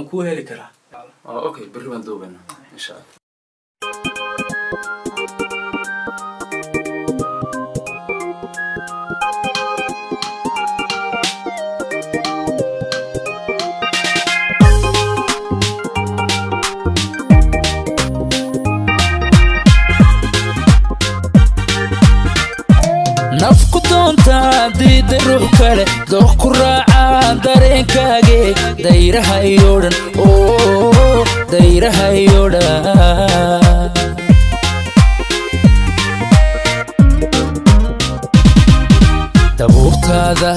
وانكو هلي كرا اوكي بريمان دوبنا ان شاء الله nafku doonta diida ruux kale dooq ku raaca dareenkaage dayraha iyo dhan dayraha iyo dhan dabuurtaada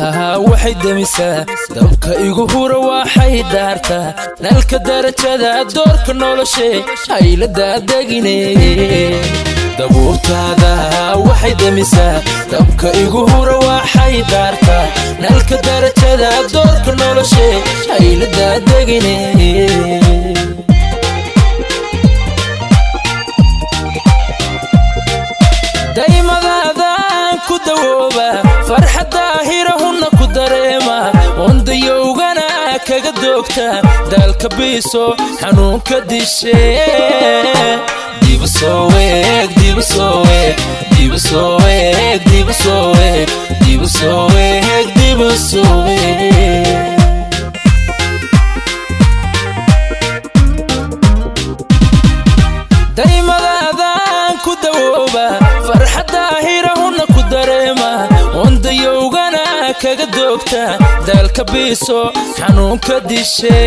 waxay damisaa dabka igu hura waxay daartaa nalka darajada doorka noloshe haylada degine dabuurtaada waxay damisaa dabka igu hura waxay daartaa nalka darajada doorka noloshe haylada degine daymadaadan ku dawooba farxadda hirahunna ku dareema wandayowgana kaga doogta daalka biiso xanuunka dishe dibu soo weeg dibu soo weeg dibu soo weeg dibu soo weeg dibu soo weeg dibu soo weeg daymadaadan ku dawooba farxadda hirahunna ku dareema wandayowgana kaga doogta daalka biiso xanuunka dishe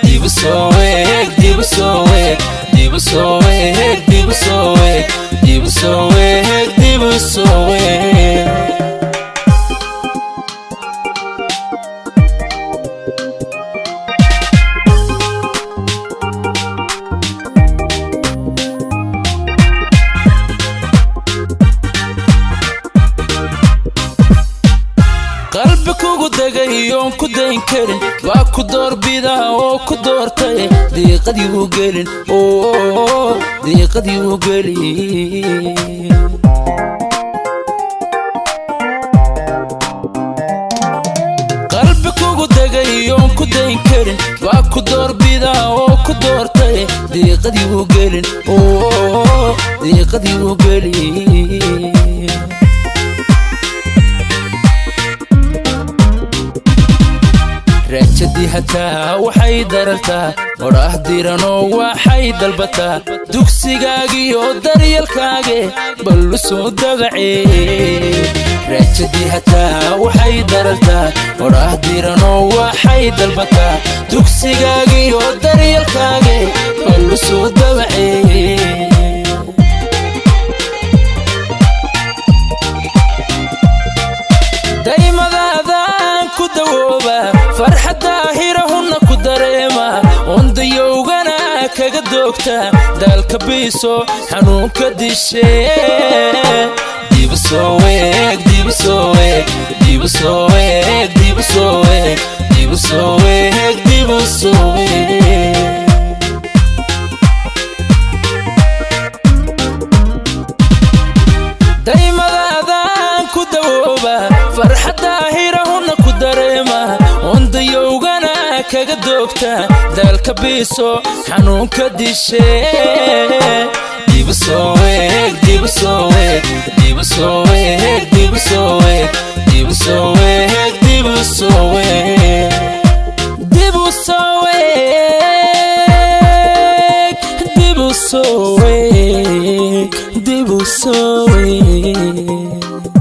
dibu soo weeg dibu soo weeg dibu soo weeg dibu soo weeg dibu soo weeg dibu soo weeg qalbi kugu dagay oon ku dayn karin waa ku doorbida oo ku doortay diiqadii u gelin diiqadii u gelin qalbi kugu dagay oon ku dayn karin waa ku doorbida oo ku doortay diiqadii u gelin diiqadii u gelin raajadii hataa waxay darartaa odhaah diranoo waxay dalbataa dugsigaagiyo daryeelkaage ballu soo dabacee raajadii hataa waxay darartaa odhaah diranoo waxay dalbataa dugsigaagiyo daryeelkaage ballu soo dabacee daymadaadan ku dawooba farxadda hirahunna ku dareema wandayowgana kaga doogta daalka biiso xanuunka dishe dibu soo weeg dibu soo weeg dibu soo weeg dibu soo weeg dibu soo weeg dibu soo weeg daymadaadan ku dawooba farxadda hirahunna ku dareema wandayowgana kaga doogta daalka biiso xanuunka dishe dibu soo weeg dibu soo weeg dibu soo weeg dibu soo weeg dibu soo weeg dibu soo weeg dibu soo weeg dibu soo weeg dibu soo weeg